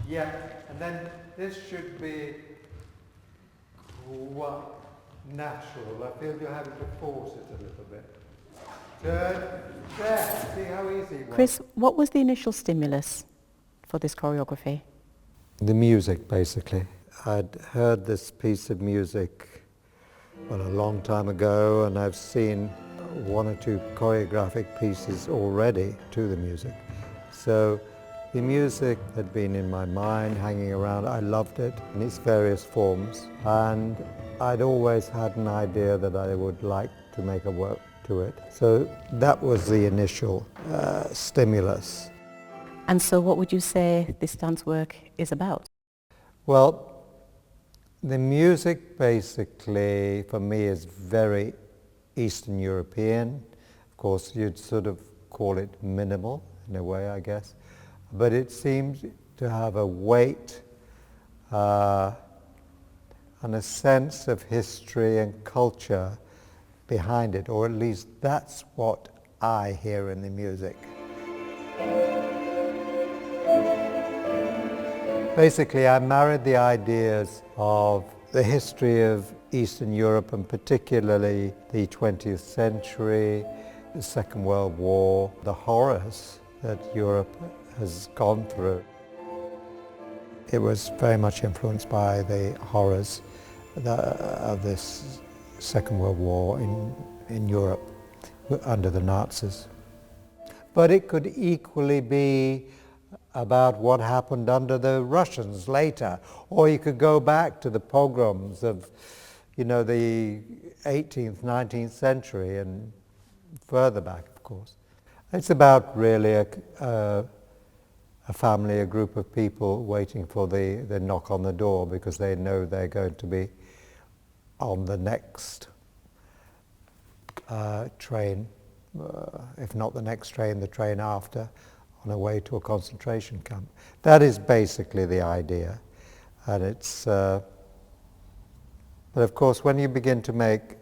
Yeah, and then this should be quite natural. I feel you're having to force it a little bit. Turn, there, see how easy it was? Chris, what was the initial stimulus for this choreography? The music, basically. I'd heard this piece of music, well, a long time ago, and I've seen one or two choreographic pieces already to the music. So the music had been in my mind, hanging around. I loved it in its various forms, and I'd always had an idea that I would like to make a work to it. So that was the initial stimulus. And so what would you say this dance work is about? Well, the music basically for me is very Eastern European. Of course, you'd sort of call it minimal in a way, I guess. But it seems to have a weight and a sense of history and culture behind it, or at least that's what I hear in the music. Basically, I married the ideas of the history of Eastern Europe, and particularly the 20th century, the Second World War, the horrors that Europe has gone through. It was very much influenced by the horrors of this Second World War in Europe under the Nazis. But it could equally be about what happened under the Russians later, or you could go back to the pogroms of, the 18th, 19th century and further back, of course. It's about really a family, a group of people waiting for the knock on the door because they know they're going to be on the next train, if not the next train, the train after, on a way to a concentration camp. That is basically the idea. And it's, but of course when you begin to make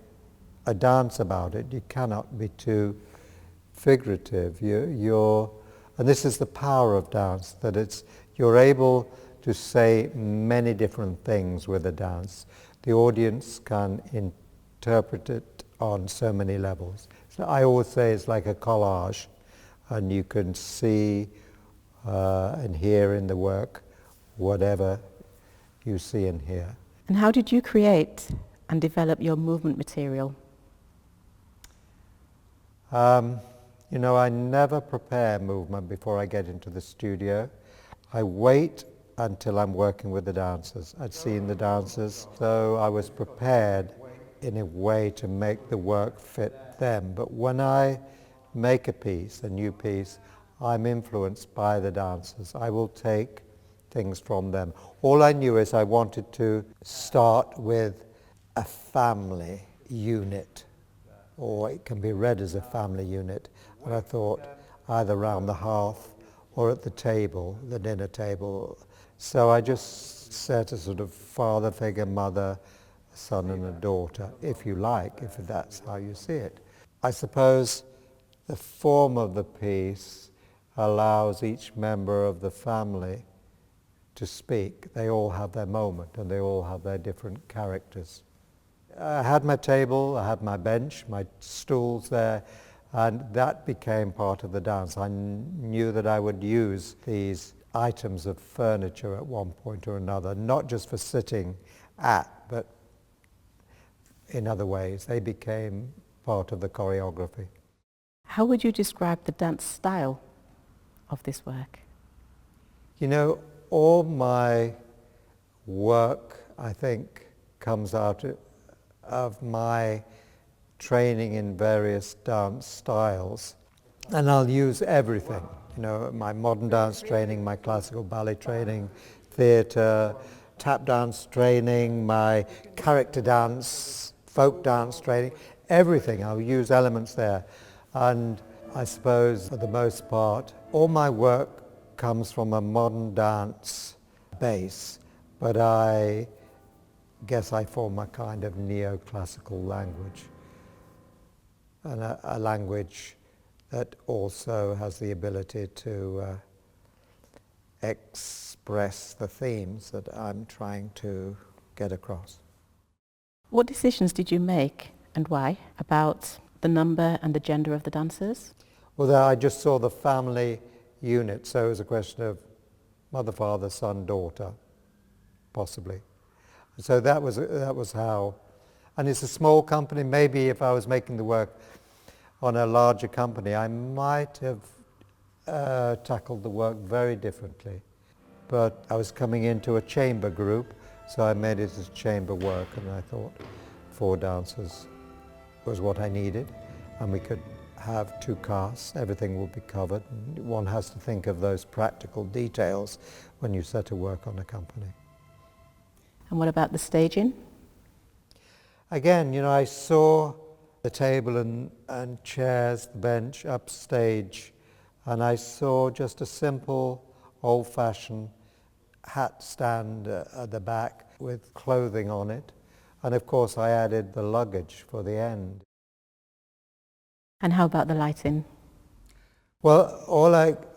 a dance about it, you cannot be too figurative. And this is the power of dance, that you're able to say many different things with a dance. The audience can interpret it on so many levels. So I always say it's like a collage, and you can see and hear in the work whatever you see and hear. And how did you create and develop your movement material? I never prepare movement before I get into the studio. I wait until I'm working with the dancers. I'd seen the dancers, so I was prepared in a way to make the work fit them. But when I make a piece, a new piece, I'm influenced by the dancers. I will take things from them. All I knew is I wanted to start with a family unit, or it can be read as a family unit. And I thought either around the hearth or at the table, the dinner table. So I just set a sort of father figure, mother, a son and a daughter, if you like, if that's how you see it. I suppose the form of the piece allows each member of the family to speak. They all have their moment and they all have their different characters. I had my table, I had my bench, my stools there, and that became part of the dance. I knew that I would use these items of furniture at one point or another, not just for sitting at, but in other ways. They became part of the choreography. How would you describe the dance style of this work? All my work, I think, comes out of my training in various dance styles. And I'll use everything, my modern dance training, my classical ballet training, theatre, tap dance training, my character dance, folk dance training, everything. I'll use elements there. And I suppose for the most part, all my work comes from a modern dance base, but I guess I form a kind of neoclassical language, and a language that also has the ability to express the themes that I'm trying to get across. What decisions did you make, and why, about the number and the gender of the dancers? Well, there I just saw the family unit, so it was a question of mother, father, son, daughter, possibly. So that was how, and it's a small company. Maybe if I was making the work on a larger company, I might have tackled the work very differently. But I was coming into a chamber group, so I made it as chamber work, and I thought 4 dancers was what I needed, and we could have 2 casts, everything will be covered. One has to think of those practical details when you set to work on a company. And what about the staging? Again, I saw the table and chairs, the bench, upstage, and I saw just a simple, old-fashioned hat stand at the back with clothing on it. And of course I added the luggage for the end. And how about the lighting? Well,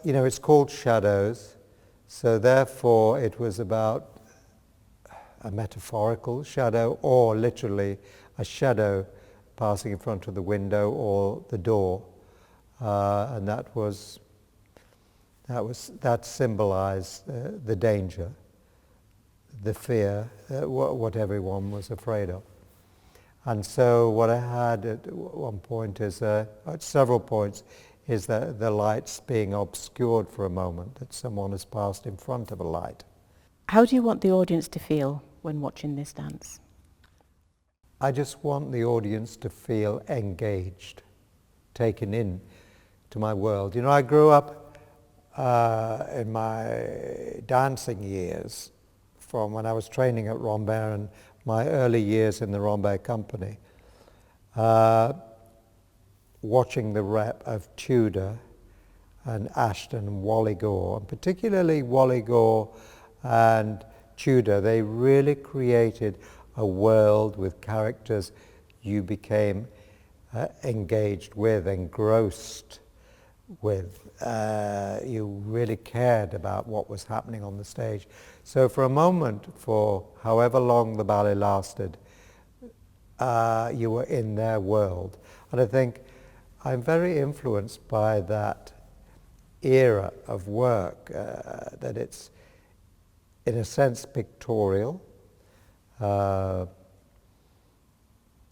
it's called shadows, so therefore it was about a metaphorical shadow or literally a shadow passing in front of the window or the door, and that symbolized the danger, the fear, what everyone was afraid of. And so what I had at one point is, at several points, is that the lights being obscured for a moment, that someone has passed in front of a light. How do you want the audience to feel when watching this dance? I just want the audience to feel engaged, taken in to my world. I grew up in my dancing years from when I was training at Rambert and my early years in the Rambert company, watching the rep of Tudor and Ashton and Wally Gore, and particularly Wally Gore and Tudor. They really created a world with characters you became engaged with, engrossed with. You really cared about what was happening on the stage. So for a moment, for however long the ballet lasted, you were in their world. And I think I'm very influenced by that era of work, that it's in a sense pictorial.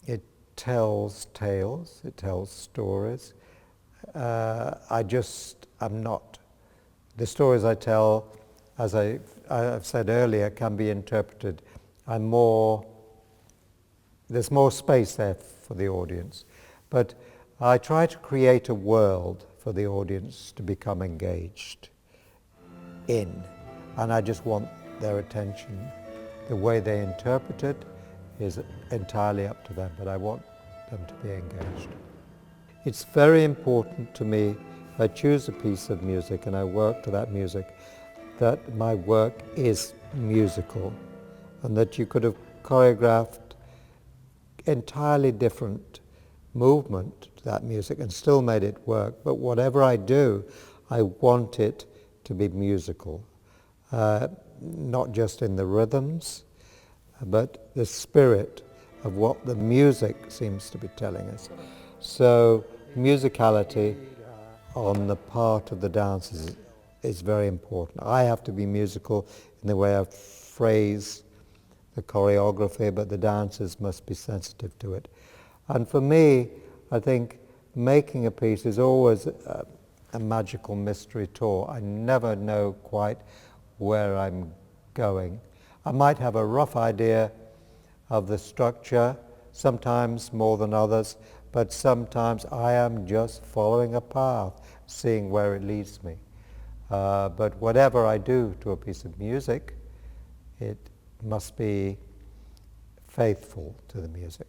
It tells tales, it tells stories. I'm not. The stories I tell, as I've said earlier, can be interpreted. There's more space there for the audience. But I try to create a world for the audience to become engaged in. And I just want their attention. The way they interpret it is entirely up to them, but I want them to be engaged. It's very important to me, if I choose a piece of music and I work to that music, that my work is musical, and that you could have choreographed entirely different movement to that music and still made it work. But whatever I do, I want it to be musical, not just in the rhythms, but the spirit of what the music seems to be telling us. So musicality on the part of the dancers is very important. I have to be musical in the way I phrase the choreography, but the dancers must be sensitive to it. And for me, I think making a piece is always a magical mystery tour. I never know quite where I'm going. I might have a rough idea of the structure, sometimes more than others, but sometimes I am just following a path, seeing where it leads me. But whatever I do to a piece of music, it must be faithful to the music.